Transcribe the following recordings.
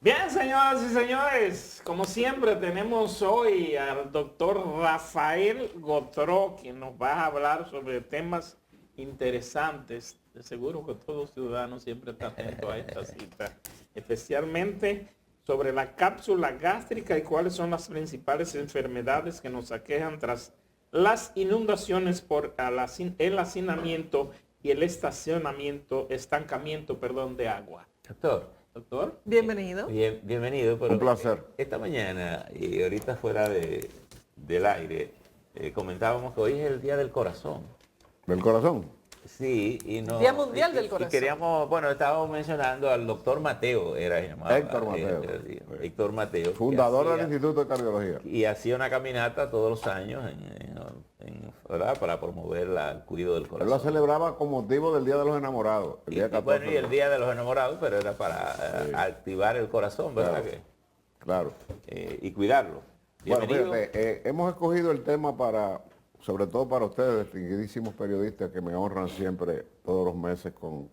Bien, señoras y señores, como siempre tenemos hoy al doctor Rafael Gotró, quien nos va a hablar sobre temas interesantes. De seguro que todos los ciudadanos siempre están atentos a esta cita, especialmente sobre la cápsula gástrica y cuáles son las principales enfermedades que nos aquejan tras las inundaciones por el hacinamiento y el estancamiento, de agua. Doctor. Bienvenido. Bienvenido. Pero Un placer. esta mañana y ahorita fuera del aire, comentábamos que hoy es el Día del Corazón. ¿Del corazón? Sí, y no. Día Mundial del Corazón. Y queríamos, bueno, estábamos mencionando al doctor Mateo, era llamado. Héctor Mateo. Héctor Mateo. Fundador del Instituto de Cardiología. Y hacía una caminata todos los años ¿verdad? Para promover el cuidado del Él corazón. lo celebraba con motivo del Día de los Enamorados. El día 14 Bueno, y el Día de los Enamorados, pero era para activar el corazón, ¿verdad? Claro. Y cuidarlo. Bueno, Bienvenido. fíjate, hemos escogido el tema sobre todo para ustedes, distinguidísimos periodistas que me honran siempre todos los meses con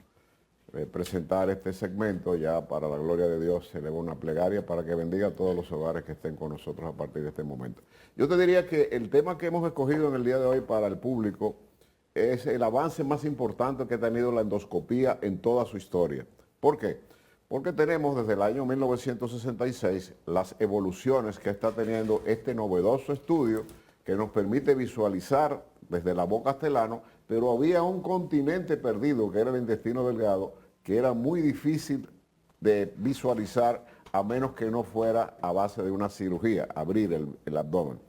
presentar este segmento. Ya para la gloria de Dios se eleva una plegaria para que bendiga a todos los hogares que estén con nosotros a partir de este momento. Yo te diría que el tema que hemos escogido en el día de hoy para el público es el avance más importante que ha tenido la endoscopía en toda su historia. ¿Por qué? Porque tenemos desde el año 1966 las evoluciones que está teniendo este novedoso estudio que nos permite visualizar desde la boca hasta el ano, pero había un continente perdido que era el intestino delgado, que era muy difícil de visualizar a menos que no fuera a base de una cirugía, abrir el abdomen.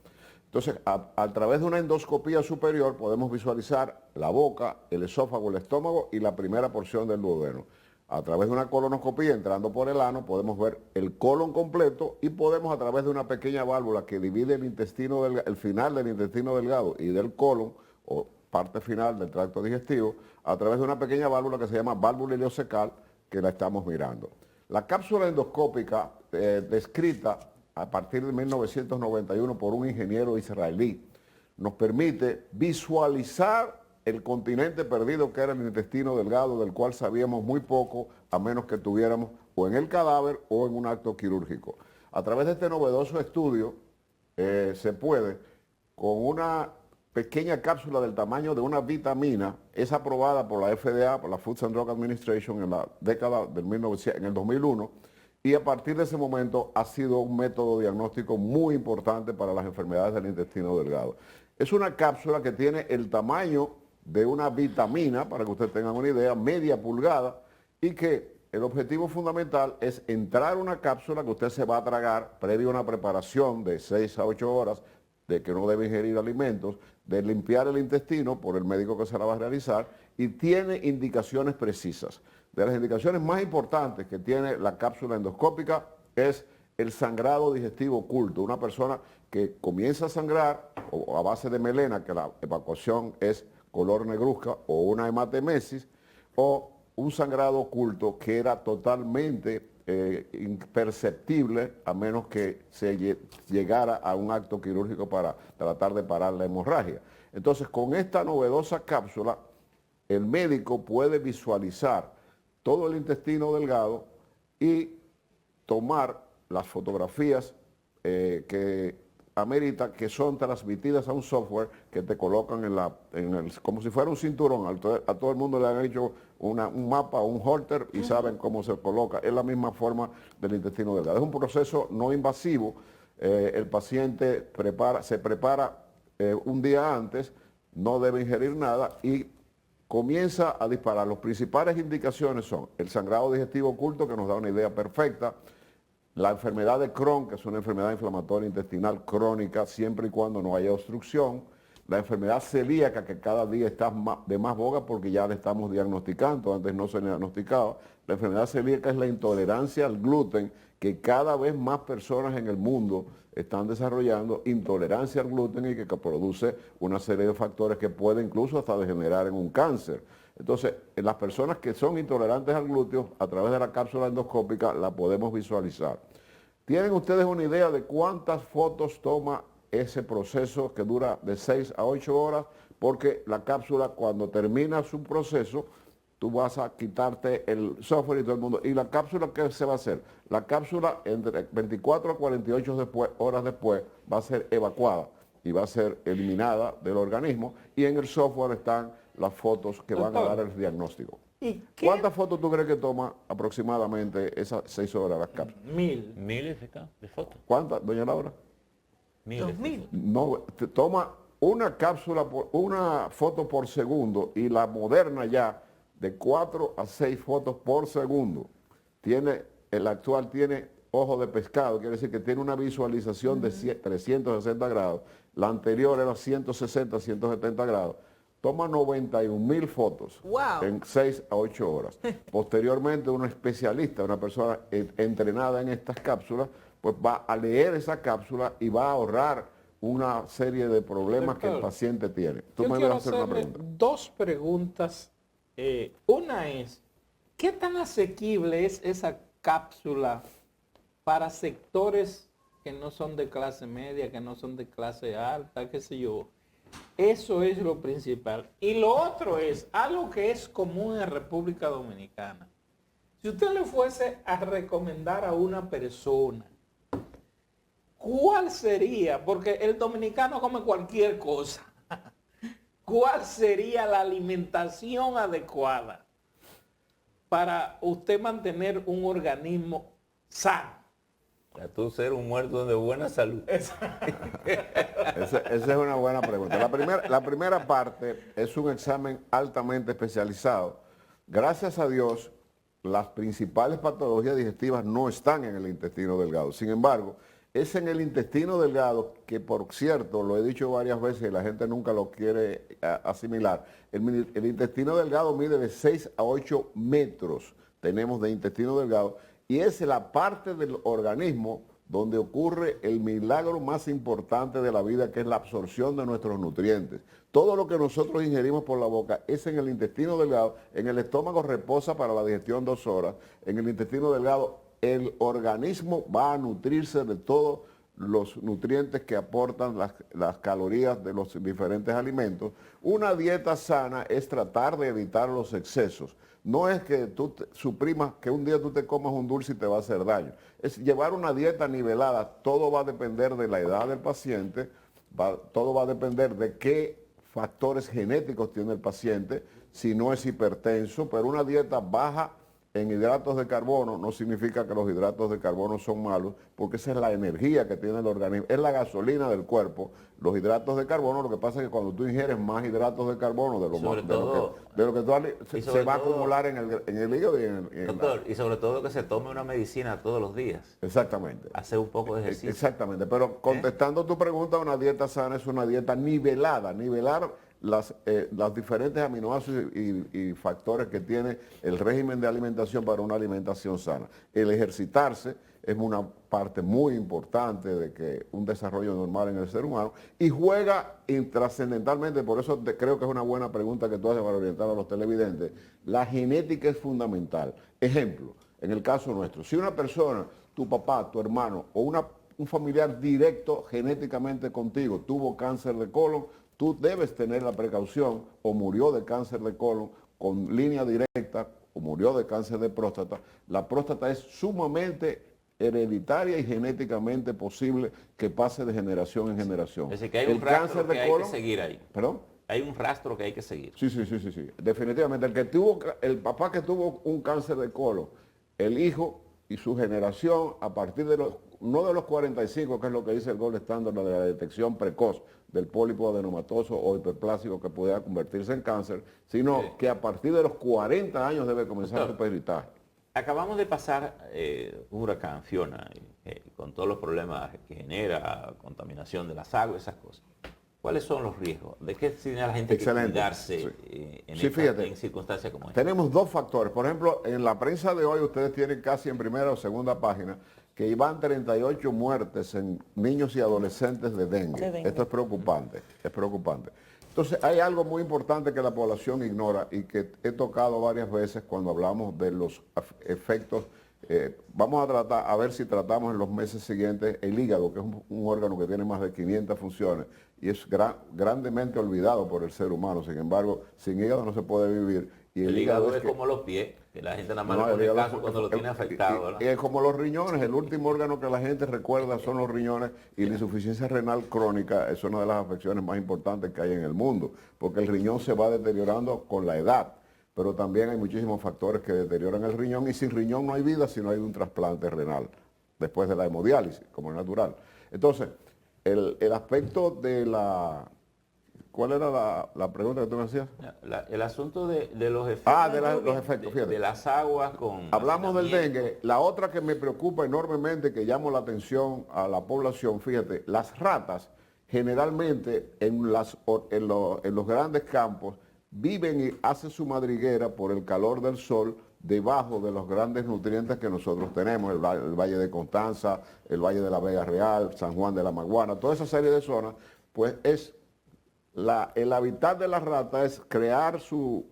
Entonces, a través de una endoscopía superior podemos visualizar la boca, el esófago, el estómago y la primera porción del duodeno. A través de una colonoscopía, entrando por el ano, podemos ver el colon completo y podemos, a través de una pequeña válvula que divide el final del intestino delgado y del colon, o parte final del tracto digestivo, a través de una pequeña válvula que se llama válvula ileocecal, que la estamos mirando. La cápsula endoscópica, descrita a partir de 1991 por un ingeniero israelí, nos permite visualizar el continente perdido que era el intestino delgado, del cual sabíamos muy poco, a menos que tuviéramos o en el cadáver o en un acto quirúrgico. A través de este novedoso estudio se puede, con una pequeña cápsula del tamaño de una vitamina, es aprobada por la FDA, por la Food and Drug Administration, en la década del 1900, en el 2001, y a partir de ese momento ha sido un método diagnóstico muy importante para las enfermedades del intestino delgado. Es una cápsula que tiene el tamaño de una vitamina, para que ustedes tengan una idea, media pulgada, y que el objetivo fundamental es entrar una cápsula que usted se va a tragar previo a una preparación de 6 a 8 horas, de que no debe ingerir alimentos, de limpiar el intestino por el médico que se la va a realizar, y tiene indicaciones precisas. De las indicaciones más importantes que tiene la cápsula endoscópica es el sangrado digestivo oculto. Una persona que comienza a sangrar o a base de melena, que la evacuación es color negruzca, o una hematemesis, o un sangrado oculto que era totalmente imperceptible a menos que se llegara a un acto quirúrgico para tratar de parar la hemorragia. Entonces, con esta novedosa cápsula, el médico puede visualizar todo el intestino delgado y tomar las fotografías que amerita, que son transmitidas a un software que te colocan como si fuera un cinturón. A todo el mundo le han hecho un mapa, un holter, y saben cómo se coloca. Es la misma forma del intestino delgado. Es un proceso no invasivo. El paciente se prepara un día antes, no debe ingerir nada y comienza a disparar. Las principales indicaciones son el sangrado digestivo oculto, que nos da una idea perfecta, la enfermedad de Crohn, que es una enfermedad inflamatoria intestinal crónica, siempre y cuando no haya obstrucción, la enfermedad celíaca, que cada día está de más boga porque ya la estamos diagnosticando, antes no se diagnosticaba. La enfermedad celíaca es la intolerancia al gluten, que cada vez más personas en el mundo están desarrollando intolerancia al gluten y que produce una serie de factores que puede incluso hasta degenerar en un cáncer. Entonces, en las personas que son intolerantes al gluten, a través de la cápsula endoscópica la podemos visualizar. ¿Tienen ustedes una idea de cuántas fotos toma ese proceso que dura de 6 a 8 horas? Porque la cápsula, cuando termina su proceso, tú vas a quitarte el software y todo el mundo. ¿Y la cápsula qué se va a hacer? La cápsula entre 24 a 48 horas después va a ser evacuada y va a ser eliminada del organismo y en el software están las fotos que van a dar el diagnóstico. ¿Y qué? ¿Cuántas fotos tú crees que toma aproximadamente esas 6 horas las cápsulas? 1000. Miles de fotos. ¿Cuántas, doña Laura? Miles de 2000. fotos. No, te toma una cápsula, una foto por segundo y la moderna ya de 4 a 6 fotos por segundo. El actual tiene ojo de pescado, quiere decir que tiene una visualización de 360 grados. La anterior era 160, 170 grados. Toma 91.000 fotos Wow. en 6 a 8 horas. Posteriormente, un especialista, una persona entrenada en estas cápsulas, pues va a leer esa cápsula y va a ahorrar una serie de problemas que el Doctor, paciente tiene. Tú Yo me quiero vas a hacer una hacerle pregunta. dos preguntas. Una es, ¿qué tan asequible es esa cápsula para sectores que no son de clase media, que no son de clase alta, qué sé yo? Eso es lo principal. Y lo otro es algo que es común en República Dominicana. Si usted le fuese a recomendar a una persona, ¿cuál sería? Porque el dominicano come cualquier cosa. ¿Cuál sería la alimentación adecuada para usted mantener un organismo sano? Para tú ser un muerto de buena salud. Esa es una buena pregunta. La primera parte es un examen altamente especializado. Gracias a Dios, las principales patologías digestivas no están en el intestino delgado. Sin embargo, es en el intestino delgado que, por cierto, lo he dicho varias veces y la gente nunca lo quiere asimilar. El intestino delgado mide de 6 a 8 metros. Tenemos de intestino delgado y es la parte del organismo donde ocurre el milagro más importante de la vida, que es la absorción de nuestros nutrientes. Todo lo que nosotros ingerimos por la boca es en el intestino delgado. En el estómago reposa para la digestión 2 horas. En el intestino delgado el organismo va a nutrirse de todos los nutrientes que aportan las calorías de los diferentes alimentos. Una dieta sana es tratar de evitar los excesos. No es que tú suprimas que un día tú te comas un dulce y te va a hacer daño. Es llevar una dieta nivelada. Todo va a depender de la edad del paciente, todo va a depender de qué factores genéticos tiene el paciente, si no es hipertenso, pero una dieta baja en hidratos de carbono no significa que los hidratos de carbono son malos, porque esa es la energía que tiene el organismo, es la gasolina del cuerpo. Los hidratos de carbono, lo que pasa es que cuando tú ingieres más hidratos de carbono de lo que se va a acumular en el hígado y en Doctor, y sobre todo que se tome una medicina todos los días. Exactamente. Hacer un poco de ejercicio. Exactamente, pero contestando tu pregunta, una dieta sana es una dieta nivelada, nivelar las diferentes aminoácidos y factores que tiene el régimen de alimentación para una alimentación sana. El ejercitarse es una parte muy importante de que un desarrollo normal en el ser humano y juega intrascendentalmente, por eso creo que es una buena pregunta que tú haces para orientar a los televidentes. La genética es fundamental. Ejemplo, en el caso nuestro, si una persona, tu papá, tu hermano o un familiar directo genéticamente contigo tuvo cáncer de colon, tú debes tener la precaución, o murió de cáncer de colon con línea directa, o murió de cáncer de próstata. La próstata es sumamente hereditaria y genéticamente posible que pase de generación en generación. Es decir, que hay un rastro que hay que seguir ahí. ¿Perdón? Hay un rastro que hay que seguir. Sí. Definitivamente. El papá que tuvo un cáncer de colon, el hijo y su generación, a partir de no de los 45, que es lo que dice el Gold Standard de la detección precoz del pólipo adenomatoso o hiperplásico que pudiera convertirse en cáncer, sino que a partir de los 40 años debe comenzar su peritaje. Acabamos de pasar un huracán, Fiona, con todos los problemas que genera, contaminación de las aguas, esas cosas. ¿Cuáles son los riesgos? ¿De qué tiene la gente que cuidarse en circunstancias como esta? Tenemos dos factores. Por ejemplo, en la prensa de hoy ustedes tienen casi en primera o segunda página que van 38 muertes en niños y adolescentes de dengue. Esto es preocupante, Entonces, hay algo muy importante que la población ignora y que he tocado varias veces cuando hablamos de los efectos. Vamos a tratar, a ver si tratamos en los meses siguientes el hígado, que es un órgano que tiene más de 500 funciones y es grandemente olvidado por el ser humano. Sin embargo, sin hígado no se puede vivir. Y el hígado es como los pies, que la gente nada más le pone caso cuando lo tiene afectado, ¿verdad? Y es como los riñones, el último órgano que la gente recuerda son los riñones, y la insuficiencia renal crónica es una de las afecciones más importantes que hay en el mundo, porque el riñón se va deteriorando con la edad, pero también hay muchísimos factores que deterioran el riñón, y sin riñón no hay vida si no hay un trasplante renal, después de la hemodiálisis, como es natural. Entonces, el aspecto de la... ¿Cuál era la pregunta que tú me hacías? El asunto de los efectos. Los efectos, fíjate. De las aguas con... Hablamos del dengue. La otra que me preocupa enormemente, que llamo la atención a la población, fíjate, las ratas generalmente en los grandes campos viven y hacen su madriguera por el calor del sol debajo de los grandes nutrientes que nosotros tenemos, el Valle de Constanza, el Valle de la Vega Real, San Juan de la Maguana, toda esa serie de zonas, pues es... el hábitat de la rata es crear su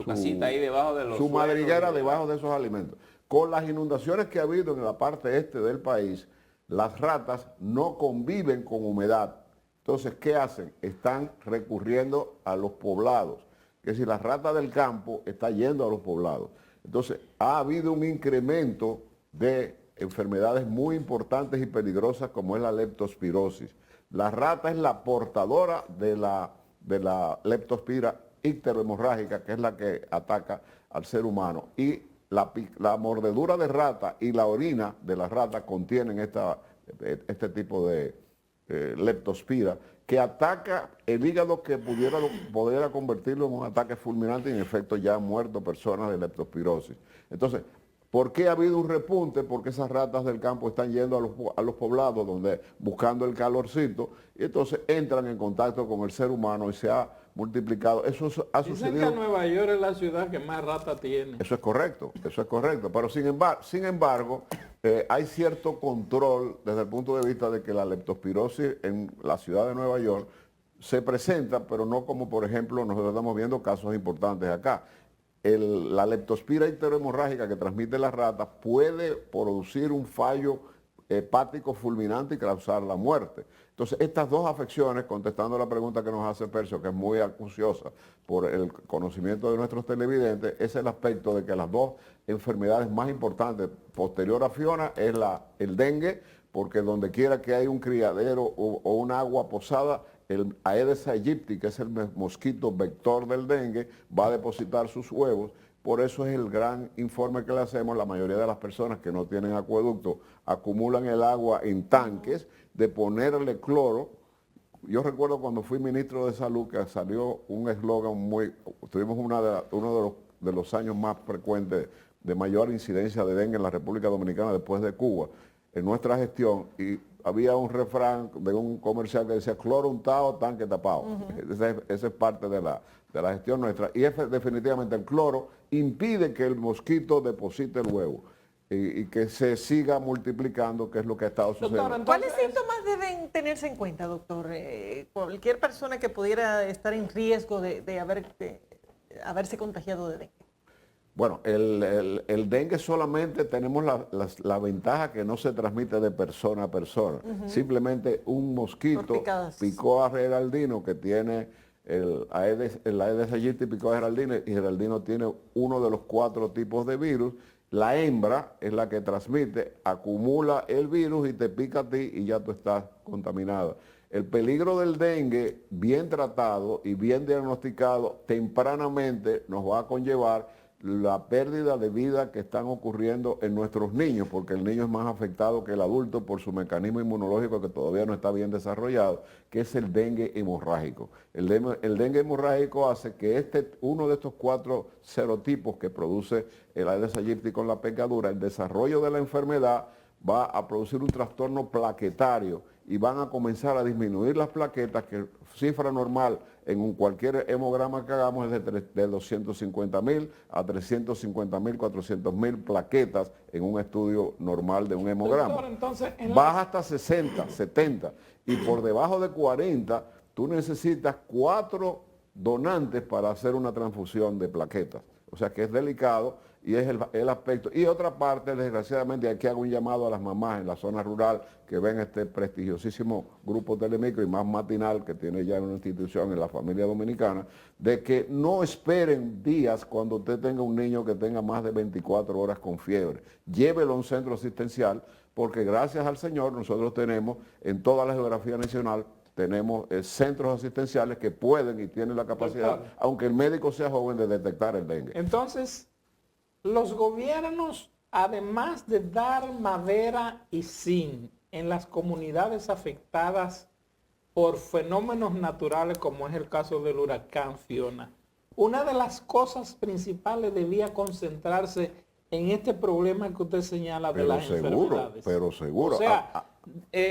casita ahí debajo de los su madriguera debajo de esos alimentos. Con las inundaciones que ha habido en la parte este del país, las ratas no conviven con humedad. Entonces, ¿qué hacen? Están recurriendo a los poblados. Que si la rata del campo está yendo a los poblados. Entonces, ha habido un incremento de enfermedades muy importantes y peligrosas como es la leptospirosis. La rata es la portadora de la leptospira icterohemorrágica, que es la que ataca al ser humano. Y la mordedura de rata y la orina de la rata contienen este tipo de leptospira, que ataca el hígado, que pudiera convertirlo en un ataque fulminante, y en efecto ya han muerto personas de leptospirosis. Entonces, ¿por qué ha habido un repunte? Porque esas ratas del campo están yendo a los poblados buscando el calorcito, y entonces entran en contacto con el ser humano y se ha multiplicado. Eso ha sucedido. Dicen que Nueva York es la ciudad que más ratas tiene. Eso es correcto. Pero sin embargo, hay cierto control desde el punto de vista de que la leptospirosis en la ciudad de Nueva York se presenta, pero no como, por ejemplo, nosotros estamos viendo casos importantes acá. La leptospira icterohemorrágica que transmite la rata puede producir un fallo hepático fulminante y causar la muerte. Entonces, estas dos afecciones, contestando la pregunta que nos hace Percio, que es muy acuciosa por el conocimiento de nuestros televidentes, es el aspecto de que las dos enfermedades más importantes posterior a Fiona es el dengue, porque donde quiera que hay un criadero o un agua posada, el Aedes aegypti, que es el mosquito vector del dengue, va a depositar sus huevos. Por eso es el gran informe que le hacemos. La mayoría de las personas que no tienen acueducto acumulan el agua en tanques, de ponerle cloro. Yo recuerdo cuando fui ministro de Salud que salió un eslogan tuvimos uno de los años más frecuentes de mayor incidencia de dengue en la República Dominicana después de Cuba, en nuestra gestión, y había un refrán de un comercial que decía cloro untado, tanque tapado. Esa es parte de la gestión nuestra. Y definitivamente el cloro impide que el mosquito deposite el huevo y que se siga multiplicando, que es lo que ha estado sucediendo. Doctor, ¿cuáles síntomas deben tenerse en cuenta, doctor? Cualquier persona que pudiera estar en riesgo de haberse contagiado de dengue. Bueno, el dengue solamente tenemos la ventaja que no se transmite de persona a persona. Simplemente un mosquito picó a Geraldino, que tiene el Aedes aegypti, picó a Geraldino, y Geraldino tiene uno de los 4 tipos de virus. La hembra es la que transmite, acumula el virus y te pica a ti y ya tú estás contaminada. El peligro del dengue, bien tratado y bien diagnosticado tempranamente, nos va a conllevar la pérdida de vida que están ocurriendo en nuestros niños, porque el niño es más afectado que el adulto por su mecanismo inmunológico que todavía no está bien desarrollado, que es el dengue hemorrágico. El dengue hemorrágico hace que uno de estos 4 serotipos que produce el Aedes aegypti con la picadura, el desarrollo de la enfermedad va a producir un trastorno plaquetario y van a comenzar a disminuir las plaquetas, que cifra normal en cualquier hemograma que hagamos es de 250.000 a 350.000, 400.000 plaquetas en un estudio normal de un hemograma. Doctor, entonces, baja hasta 60, 70, y por debajo de 40 tú necesitas 4 donantes para hacer una transfusión de plaquetas. O sea que es delicado, y es el aspecto. Y otra parte, desgraciadamente, aquí hago un llamado a las mamás en la zona rural que ven este prestigiosísimo grupo Telemicro y más matinal que tiene ya una institución en la familia dominicana, de que no esperen días cuando usted tenga un niño que tenga más de 24 horas con fiebre. Llévelo a un centro asistencial, porque gracias al Señor nosotros tenemos en toda la geografía nacional tenemos centros asistenciales que pueden y tienen la capacidad, aunque el médico sea joven, de detectar el dengue. Entonces, los gobiernos, además de dar madera y zinc en las comunidades afectadas por fenómenos naturales, como es el caso del huracán Fiona, una de las cosas principales debía concentrarse en este problema que usted señala de las enfermedades. Pero seguro. O sea,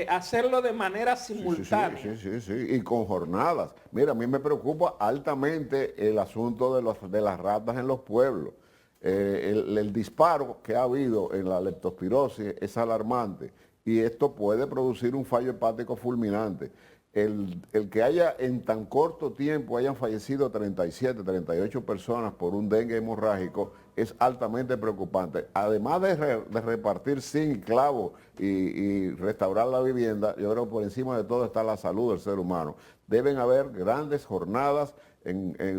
hacerlo de manera simultánea. Sí, y con jornadas. Mira, a mí me preocupa altamente el asunto de las ratas en los pueblos. El disparo que ha habido en la leptospirosis es alarmante y esto puede producir un fallo hepático fulminante. El que haya en tan corto tiempo hayan fallecido 37, 38 personas por un dengue hemorrágico es altamente preocupante. Además de repartir zinc, clavo y restaurar la vivienda, yo creo que por encima de todo está la salud del ser humano. Deben haber grandes jornadas,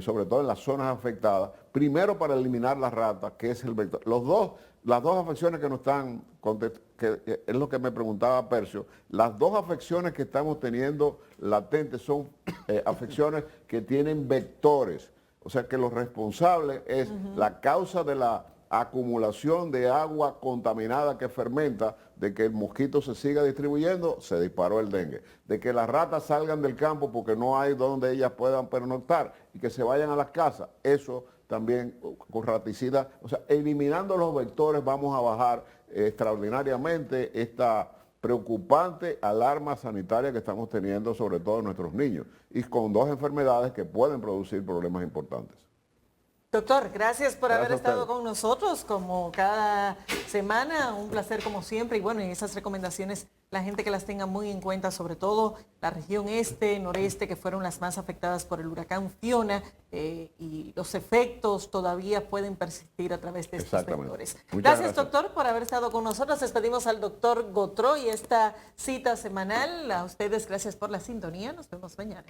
sobre todo en las zonas afectadas, primero para eliminar las ratas, que es el vector. Las dos afecciones que nos están, que es lo que me preguntaba Percio, las dos afecciones que estamos teniendo latentes son afecciones que tienen vectores. O sea que lo responsable es la causa de la acumulación de agua contaminada que fermenta, de que el mosquito se siga distribuyendo, se disparó el dengue. De que las ratas salgan del campo porque no hay donde ellas puedan pernoctar y que se vayan a las casas, eso también con raticida. O sea, eliminando los vectores vamos a bajar extraordinariamente esta preocupante alarma sanitaria que estamos teniendo, sobre todo en nuestros niños, y con dos enfermedades que pueden producir problemas importantes. Doctor, gracias por haber estado con nosotros como cada semana, un placer como siempre, y bueno, y esas recomendaciones, la gente que las tenga muy en cuenta, sobre todo la región este, noreste, que fueron las más afectadas por el huracán Fiona, y los efectos todavía pueden persistir a través de estos vectores. Gracias, doctor, por haber estado con nosotros. Despedimos al doctor Gautreau y esta cita semanal. A ustedes, gracias por la sintonía. Nos vemos mañana.